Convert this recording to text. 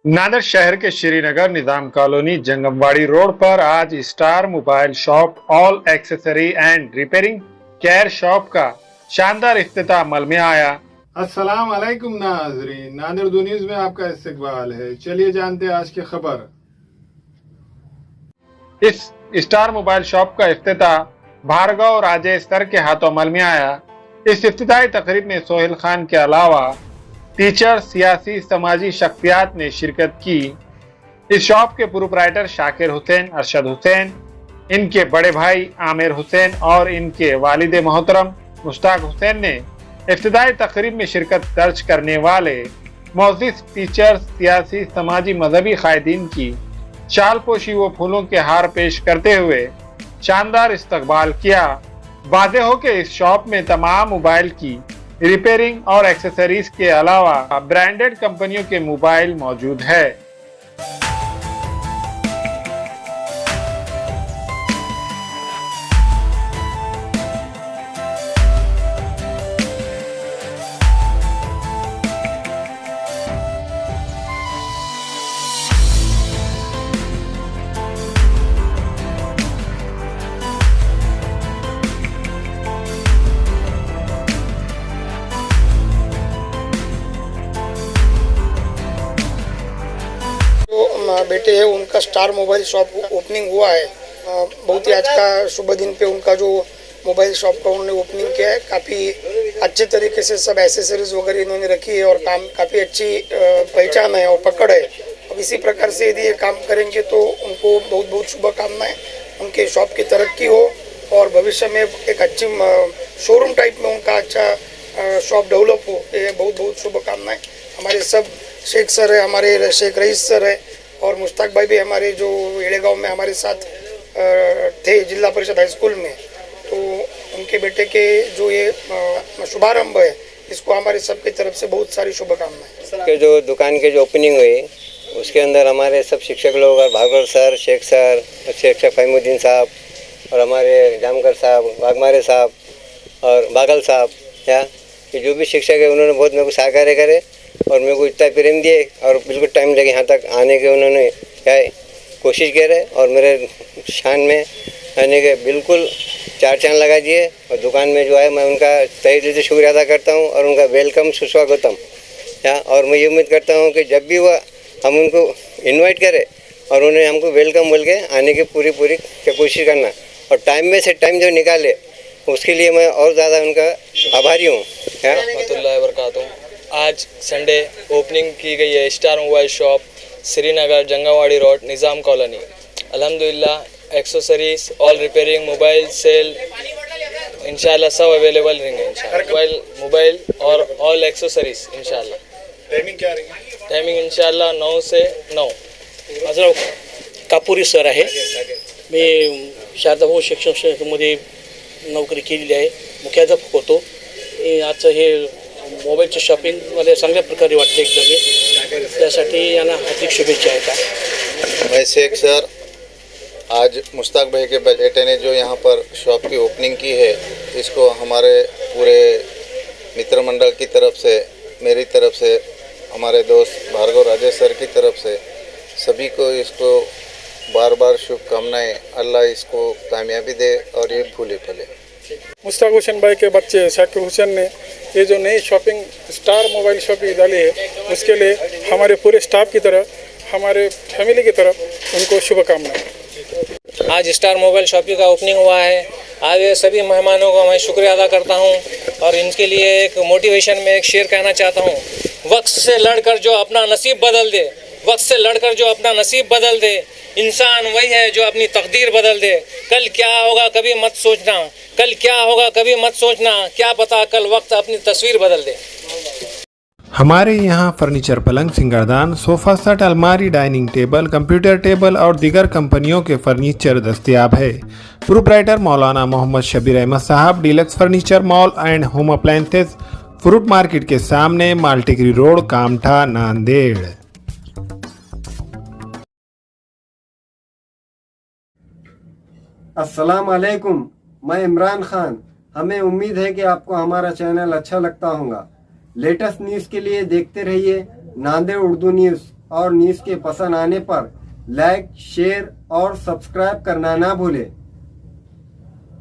नांदेड़ शहर के श्रीनगर निजाम colony जंगमवाड़ी road पर आज star mobile shop all accessory and repairing care shop का शानदार इफ्तिताह अमल में आया। अस्सलाम वालेकुम नाज़रीन, नादिर न्यूज़ में आपका इस्तकबाल है। चलिए जानते हैं आज की खबर। इस स्टार मोबाइल शॉप का इफ्तिताह भार्गव राजेश सर के हाथों अमल में आया। इस इफ्तिताही तकरीब में सोहेल खान के अलावा टीचर, सियासी, समाजी शख्सियात ने शिरकत की। इस शॉप के प्रोपराइटर शाकिर हुसैन, अरशद हुसैन, इनके बड़े भाई आमिर हुसैन और इनके वालिद मोहतरम मुश्ताक हुसैन ने इफ्तिताही तकरीब में शिरकत दर्ज करने वाले मोअज़्ज़िज़ टीचर, सियासी, समाजी, मजहबी कायदीन की शाल पोशी व फूलों के हार पेश करते हुए शानदार इस्तकबाल किया। वाज़ेह हो कि इस शॉप में तमाम मोबाइल की रिपेयरिंग और एक्सेसरीज के अलावा ब्रांडेड कंपनियों के मोबाइल मौजूद है। बेटे है उनका स्टार मोबाइल शॉप ओपनिंग हुआ है। बहुत ही आज का शुभ दिन पे उनका जो मोबाइल शॉप का उन्होंने ओपनिंग किया है। काफ़ी अच्छे तरीके से सब एसेसरीज वगैरह इन्होंने रखी है और काम काफ़ी अच्छी पहचान है और पकड़ है। अब इसी प्रकार से यदि ये काम करेंगे तो उनको बहुत बहुत शुभकामनाएं, उनके शॉप की तरक्की हो और भविष्य में एक अच्छी शोरूम टाइप में उनका अच्छा शॉप डेवलप हो। ये बहुत बहुत शुभकामनाएं। हमारे सब शेख सर है, हमारे शेख रईस सर है और मुश्ताक भाई भी हमारे जो एड़ेगांव में हमारे साथ थे जिला परिषद हाई स्कूल में, तो उनके बेटे के जो ये शुभारंभ है इसको हमारे सबकी तरफ से बहुत सारी शुभकामनाएं। के जो दुकान के जो ओपनिंग हुई उसके अंदर हमारे सब शिक्षक लोग और भागवत सर, शेख सर, शिक्षक फहीमुद्दीन साहब और हमारे जामकर साहब, वाघमारे साहब और बागल साहब, या कि जो भी शिक्षक है उन्होंने बहुत मेरे को सहकार्य करे और मेरे को इतना प्रेम दिए और बिल्कुल टाइम लगे यहाँ तक आने के। उन्होंने क्या कोशिश करे और मेरे शान में आने के बिल्कुल चार चांद लगा दिए। और दुकान में जो है मैं उनका तहे दिल से शुक्रिया अदा करता हूँ और उनका वेलकम, सुस्वागतम। और मैं ये उम्मीद करता हूँ कि जब भी वह हम उनको इनवाइट करें और उन्हें हमको वेलकम बोल के आने की पूरी कोशिश करना और टाइम में से टाइम जो निकाले उसके लिए मैं और ज़्यादा उनका आभारी हूँ। रहमतुल्लाहि व बरकातुहू। आज संडे ओपनिंग की गई है star mobile shop Srinagar Jangamwadi road Nizam colony. अल्हम्दुलिल्लाह accessories, all repairing, mobile sale इंशाल्लाह सब अवेलेबल रहेंगे इंशाल्लाह। मोबाइल और ऑल एक्सेसरीज इंशाल्लाह। टाइमिंग क्या रहेगी? टाइमिंग इंशाल्लाह 9 से 9। माझं कापुरी सर आहे। मी शारदा भाऊ शिक्षण संस्थेमध्ये नोकरी केलेली आहे, मुख्याध्यापक होतो। आजचं हे मोबाईलची शॉपिंग मला चांगल्या प्रकारे वाटते एकदम, त्यासाठी यांना हार्दिक शुभेच्छा आहेत। मैं शेख सर, आज मुश्ताक भाई के बेटे ने जो यहाँ पर शॉप की ओपनिंग की है इसको हमारे पूरे मित्र मंडल की तरफ से, मेरी तरफ से, हमारे दोस्त भार्गव राजेश सर की तरफ से सभी को इसको बार बार शुभकामनाएं। अल्लाह इसको कामयाबी दे और ये फूले फले। मुश्ताक हुसैन भाई के बच्चे शाकिर हुसैन ने ये जो नई शॉपिंग स्टार मोबाइल शॉपिंग डाली है उसके लिए हमारे पूरे स्टाफ की तरफ, हमारे फैमिली की तरफ उनको शुभकामनाएं। आज स्टार मोबाइल शॉपिंग का ओपनिंग हुआ है। आज सभी मेहमानों को मैं शुक्रिया अदा करता हूं और इनके लिए एक मोटिवेशन में एक शेर कहना चाहता हूं। वक्त से लड़कर जो अपना नसीब बदल दे, वक्त से लड़कर जो अपना नसीब बदल दे, इंसान वही है जो अपनी तकदीर बदल दे। कल क्या होगा कभी मत सोचना, कल क्या होगा कभी मत सोचना, क्या पता कल वक्त अपनी तस्वीर बदल दे। हमारे यहाँ फर्नीचर, पलंग, सिंगारदान, सोफा सेट, अलमारी, डाइनिंग टेबल, कंप्यूटर टेबल और दीगर कंपनियों के फर्नीचर दस्तयाब है। प्रोपराइटर मौलाना मोहम्मद शबीर अहमद साहब, deluxe furniture mall and home appliances, fruit market के सामने, माल्टीगिरी रोड, कामठा, नांदेड़। अस्सलाम वालेकुम, मैं इमरान खान। हमें उम्मीद है कि आपको हमारा चैनल अच्छा लगता होगा। लेटेस्ट न्यूज़ के लिए देखते रहिए नांदेड़ उर्दू न्यूज़। और न्यूज़ के पसंद आने पर लाइक, शेयर और सब्सक्राइब करना ना भूलें।